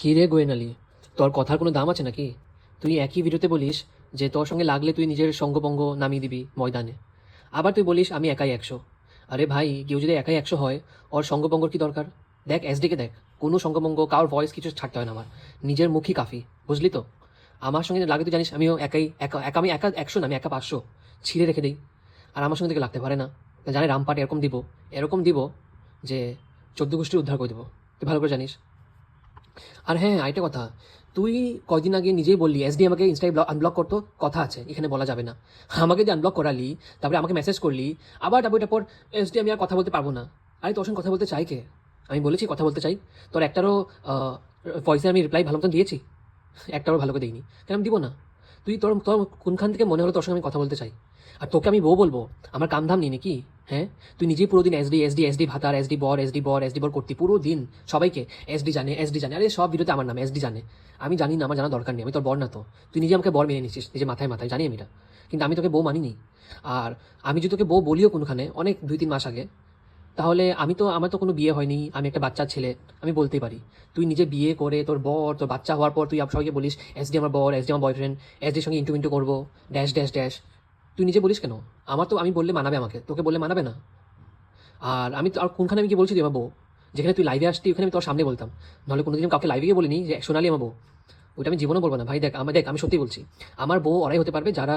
কী রে গোয়েনালি, তোর কথার কোনো দাম আছে নাকি? তুই একই ভিডিওতে বলিস যে তোর সঙ্গে লাগলে তুই নিজের সঙ্গপঙ্গ নামিয়ে দিবি ময়দানে, আবার তুই বলিস আমি একাই 100। আরে ভাই, কেউ যদি একাই 100 হয়, ওর সঙ্গপঙ্গর কি দরকার? দেখ এসডিকে দেখ, কোনো সঙ্গপঙ্গ কারোর ভয়েস কিছু ছাড়তে হয় না আমার, নিজের মুখই কাফি, বুঝলি তো? আমার সঙ্গে লাগে তুই জানিস আমিও একাই একা একা আমি একা 100 না, আমি একা 500 ছিঁড়ে রেখে দিই। আর আমার সঙ্গে থেকে লাগতে পারে না, জানে রামপাট এরকম দিব যে 14 গোষ্ঠী উদ্ধার করে দেবো, তুই ভালো করে জানিস। আর হ্যাঁ, আরেকটা কথা, তুই কয়দিন আগে নিজেই বললি এসডি আমাকে ইনস্টায় আনব্লক করতো, কথা আছে এখানে বলা যাবে না। আমাকে যে আনব্লক করালি, তারপরে আমাকে মেসেজ করলি, আবার তারপর এসডি আমি আর কথা বলতে পারবো না। আরে তোর সঙ্গে কথা বলতে চাই কে? আমি বলেছি কথা বলতে চাই? তোর একটারও ভয়েসে আমি রিপ্লাই ভালো মতন দিয়েছি? একটারও ভালো করে দিইনি, কেন আমি দিব না? তুই তোর তোর কোনখান থেকে মনে হলো তোর সঙ্গে আমি কথা বলতে চাই? আর তোকে আমি বউ বলবো? আমার কাম ধাম নেই নাকি? হ্যাঁ, তুই নিজেই পুরো দিন এসডি এসডি এসডি ভাতার, এসডি বর করতি পুরো দিন সবাইকে। এসডি জানে, আরে সব ভিডিওতে আমার নাম এসডি জানে। আমি জানি না, আমার জানা দরকার নেই, আমি তোর বর না তো। তুই নিজে আমাকে বর মেনে নিচ্ছিস নিজে মাথায় মাথায়, জানি আমি এটা, কিন্তু আমি তোকে বউ মানিনি। আর আমি যদি তোকে বউ বলিও কোনোখানে অনেক 2-3 মাস আগে, তাহলে আমার তো কোনো বিয়ে হয়নি, আমি একটা বাচ্চার ছেলে, আমি বলতেই পারি। তুই নিজে বিয়ে করে তোর বাচ্চা হওয়ার পর তুই সবাইকে বলিস এসডি আমার বর, এসডি আমার বয়ফ্রেন্ড, এসডির সঙ্গে ইন্টু করবো, ড্যাশ ড্যাশ ড্যাশ। তুই নিজে বলিস কেন? আমার তো আমি বললে মানাবে আমাকে, তোকে বললে মানাবে না। আর আমি তো আর কোনখানে আমি কি বলছি তুই আমার বউ? যেখানে তুই লাইভে আসতি ওখানে আমি তোর সামনে বলতাম, নাহলে কোনোদিন কাউকে লাইভে গিয়ে বলিনি যে সোনালি আমার বউ। ওইটা আমি জীবনে বলবো না ভাই। দেখ আমি সত্যি বলছি, আমার বউ ওরাই হতে পারবে যারা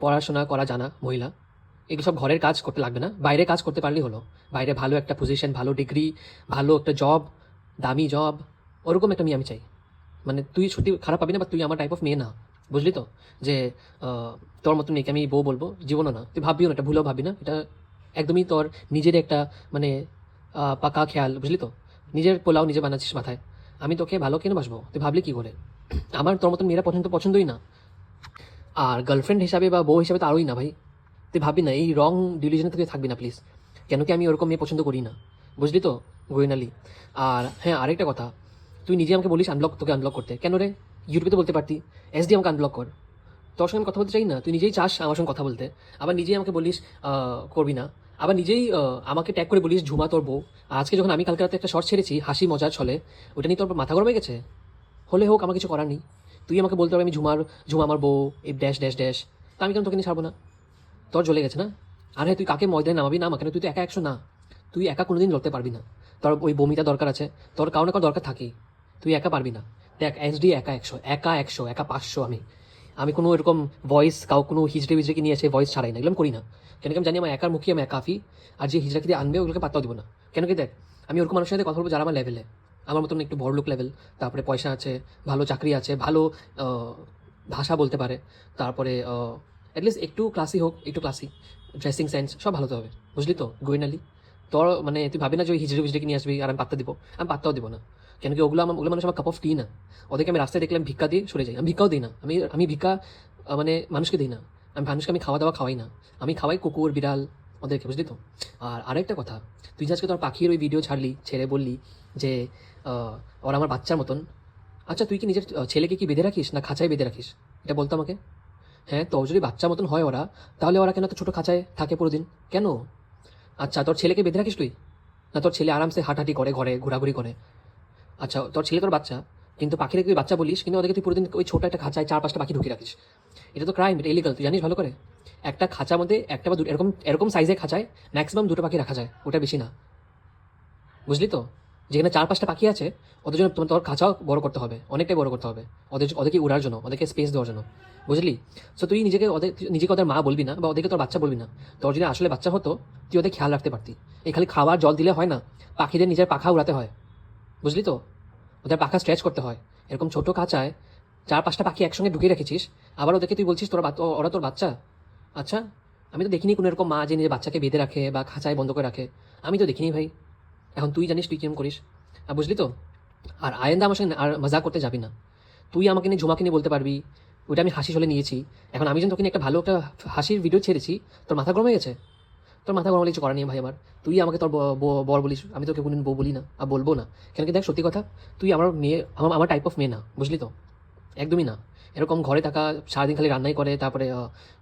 পড়াশোনা করা জানা মহিলা। এগুলো সব ঘরের কাজ করতে লাগবে না, বাইরে কাজ করতে পারলেই হলো। বাইরে ভালো একটা পজিশন, ভালো ডিগ্রি, ভালো একটা জব, দামি জব, ওরকম একটা মেয়ে আমি চাই। মানে তুই সত্যি খারাপ পাবি না, বা তুই আমার টাইপ অফ মেয়ে না, বুঝলি তো? যে তোর মতো মেয়েকে আমি বউ বলবো, জীবনও না। তুই ভাববিও না, এটা ভুলেও ভাবি না, এটা একদমই তোর নিজের একটা মানে পাকা খেয়াল, বুঝলি তো? নিজের পোলাও নিজে বানাচ্ছিস মাথায়। আমি তোকে ভালো কেন বাসবো, তুই ভাবলি কি করে? আমার তোর মতন মেয়েরা পছন্দই না। আর গার্লফ্রেন্ড হিসাবে বা বউ হিসাবে তো আরোই না ভাই। তুই ভাববি না, এই রং ডিলিশনে তুই থাকবি না প্লিজ। কেন কি আমি ওরকম মেয়ে পছন্দ করি না, বুঝলি তো গোয়েনালি? আর হ্যাঁ, আরেকটা কথা, তুই নিজে আমাকে বলিস তোকে আনব্লক করতে, কেন রে? ইউটিউবে তো বলতে পারতি এসডি আমাকে আনব্লক কর। তোর সঙ্গে আমি কথা বলতে চাই না, তুই নিজেই চাস আমার সঙ্গে কথা বলতে, আবার নিজেই আমাকে বলিস করবি না। আবার নিজেই আমাকে ট্যাগ করে বলিস ঝুমা তোর বউ। আজকে যখন আমি কালকে রাতে একটা শর্ট ছেড়েছি হাসি মজার ছলে, ওটা নিয়ে তোর মাথা গরম হয়ে গেছে? হলে হোক, আমার কিছু করার নেই। তুই আমাকে বলতে হবে আমি ঝুমা আমার বউ, এই ড্যাশ ড্যাশ ড্যাশ। তা আমি কেন তোকে নিয়ে ছাড়বো না? তোর জ্বলে গেছে না? আর হ্যাঁ, তুই কাকে ময়দানে নামাবি না আমাকে, তুই তো একা 100 না। তুই একা কোনোদিন লড়তে পারবি না, তোর ওই বমিটা দরকার আছে, তোর কারো না কারো দরকার থাকেই। তুই একা পারবি না। দেখ এসডি একা 100, একা 500। আমি আমি কোনো এরকম ভয়েস কোনো হিজড়ে নিয়ে এসে ভয়েস ছাড়াই না, এগুলো আমি করি না। কেন কি আমি জানি আমার একার মুখে আমি কাফি। আর যে হিজড়াকে দিয়ে আনবে ওগুলোকে পাত্তাও দিব না। কেন কি দেখ, আমি ওরকম মানুষের সাথে কথা বলবো যারা আমার লেভেলে, আমার মতন একটু বড় লোক লেভেল, তারপরে পয়সা আছে, ভালো চাকরি আছে, ভালো ভাষা বলতে পারে, তারপরে অ্যাটলিস্ট একটু ক্লাসি হোক, একটু ক্লাসি ড্রেসিং সেন্স সব ভালো হবে, বুঝলি তো গোয়েনালি? তোর মানে তুই ভাবি না যে ওই হিজড়িকে নিয়ে আসবি আর আমি পাত্তা দিব, আমি পাত্তাও দিব না। কেন কি ওগুলো মানুষ আমার কাপ অফ টি না। ওদেরকে আমি রাস্তায় দেখলে আমি ভিক্ষা দিয়ে সরে যাই, আমি ভিক্ষাও দিই না। আমি ভিক্ষা মানে মানুষকে দিই না। মানুষকে আমি খাওয়া দাওয়া খাওয়াই না, আমি খাওয়াই কুকুর বিড়াল ওদেরকে, বুঝলি তো? আর আরেকটা কথা, তুই যে আজকে তোর পাখির ওই ভিডিও ছেড়ে বললি যে ওরা আমার বাচ্চার মতন। আচ্ছা, তুই কি নিজের ছেলেকে কি বেঁধে রাখিস না খাঁচায় বেঁধে রাখিস? এটা বলতো আমাকে। হ্যাঁ, তোর যদি বাচ্চার মতন হয় ওরা, তাহলে ওরা কেন তো ছোটো খাঁচায় থাকে পুরো দিন, কেন? আচ্ছা, তোর ছেলেকে বেঁধে রাখিস তুই? না, তোর ছেলে আরামসে হাঁটাহাঁটি করে, ঘরে ঘোরাঘুরি করে। আচ্ছা, তোর ছেলে তোর বাচ্চা, কিন্তু পাখিরে তুই বাচ্চা বলিস, কিন্তু ওদেরকে তুই পুরো দিন ওই ছোটো একটা খাঁচায় 4-5টা পাখি ঢুকিয়ে রাখিস। এটা তো ক্রাইম, এটা ইলিগাল, তুই জানিস ভালো করে। একটা খাঁচার মধ্যে একটা বা দুটো এরকম এরকম সাইজের খাঁচায় ম্যাক্সিমাম 2টো পাখি রাখা যায়, ওটা বেশি না, বুঝলি তো? যেখানে 4-5টা পাখি আছে, ওদের জন্য তোর খাঁচাও বড় করতে হবে, অনেকটাই বড় করতে হবে, ওদেরকে উড়ার জন্য, ওদেরকে স্পেস দেওয়ার জন্য, বুঝলি? সো তুই নিজেকে ওদের মা বলবি না, বা ওদেরকে তোর বাচ্চা বলবি না। তোর যদি আসলে বাচ্চা হতো, তুই ওদের খেয়াল রাখতে পারতি। এই খালি খাবার জল দিলে হয় না, পাখিদের নিজের পাখা উড়াতে হয়, বুঝলি তো? ওদের পাখা স্ট্রেচ করতে হয়। এরকম ছোটো খাঁচায় 4-5টা পাখি একসঙ্গে ঢুকিয়ে রেখেছিস, আবার ওদেরকে তুই বলছিস ওরা তোর বাচ্চা? আচ্ছা, আমি তো দেখিনি কোনো এরকম মা যে নিজের বাচ্চাকে বেঁধে রাখে বা খাঁচায় বন্ধ করে রাখে, আমি তো দেখিনি ভাই। এখন তুই জানিস তুই কেমন করিস, আর বুঝলি তো? আর আয়েন্দা আমার সঙ্গে আর মজা করতে যাবি না। তুই আমাকে নিয়ে ঝুমাকে নিয়ে বলতে পারবি, ওইটা আমি হাসি চলে নিয়েছি। এখন আমি যখন তোকে নিয়ে একটা ভালো একটা হাসির ভিডিও ছেড়েছি, তোর মাথা গরম হয়ে গেছে? তোর মাথা গরম হলে কিছু করা নেই ভাই আমার। তুই আমাকে তোর বর বলিস, আমি তোকে কোনদিন বউ বলি না আর বলবো না। কেন কি দেখ, সত্যি কথা, তুই আমার মেয়ে, আমার টাইপ অফ মেয়ে না, বুঝলি তো? একদমই না। এরকম ঘরে থাকা, সারাদিন খালি রান্নাই করে, তারপরে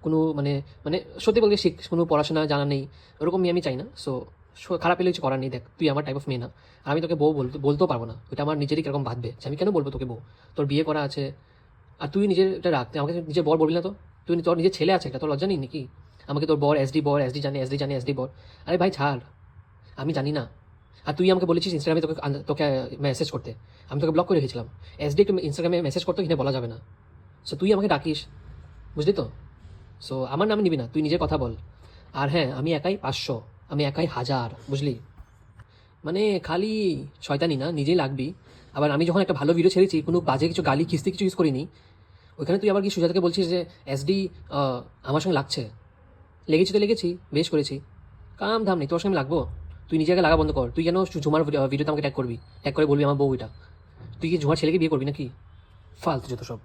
কোনো মানে মানে সত্যি বলতে কোনো পড়াশোনা জানা নেই, ওরকম মেয়ে আমি চাই না। সো খারাপ পেলে কিছু করার নেই, দেখ তুই আমার টাইপ অফ মেয়ে না, আর আমি তোকে বউ বলতেও পারবো না, ওটা আমার নিজেরই কিরকম বাঁধবে যে আমি কেন বলবো তোকে বউ, তোর বিয়ে করা আছে, আর তুই নিজের এটা রাখতে আমাকে নিজের বর বলবি না তো, তুই তোর নিজের ছেলে আছে একটা, তোর লজ্জা নেই নাকি আমাকে তোর বর এসডি জানে এসডি বর, আরে ভাই ছাড়, আমি জানি না। আর তুই আমাকে বলেছিস ইনস্টাগ্রামে তোকে তোকে মেসেজ করতে, আমি তোকে ব্লক করে রেখেছিলাম, এসডি একটু ইনস্টাগ্রামে মেসেজ করতে এখানে বলা যাবে না, সো তুই আমাকে ডাকিস, বুঝলি তো, সো আমার নাম নিবি না, তুই নিজের কথা বল। আর হ্যাঁ, আমি একাই 500, আমি একাই 1000, বুঝলি, মানে খালি শয়তানি না, নিজেই লাগবি। আবার আমি যখন একটা ভালো ভিডিও ছেড়েছি, কোনো বাজে কিছু গালি খিস্তি কিছু ইউজ করিনি, ওইখানে তুই আবার কি সুজাতাকে বলছিস যে এসডি আমার সঙ্গে লাগছে, লেগেছি তো লেগেছি, বেশ করেছি, কাম ধাম নেই, তোর সঙ্গে আমি লাগবো, তুই নিজেকে লাগা বন্ধ কর, তুই কেন ঝুমার ভিডিওতে আমাকে ট্যাগ করবি, ট্যাগ করে বলবি আমার বউ এটা, তুই কি ঝুমার ছেলেকে বিয়ে করবি নাকি, ফালতু যত সব।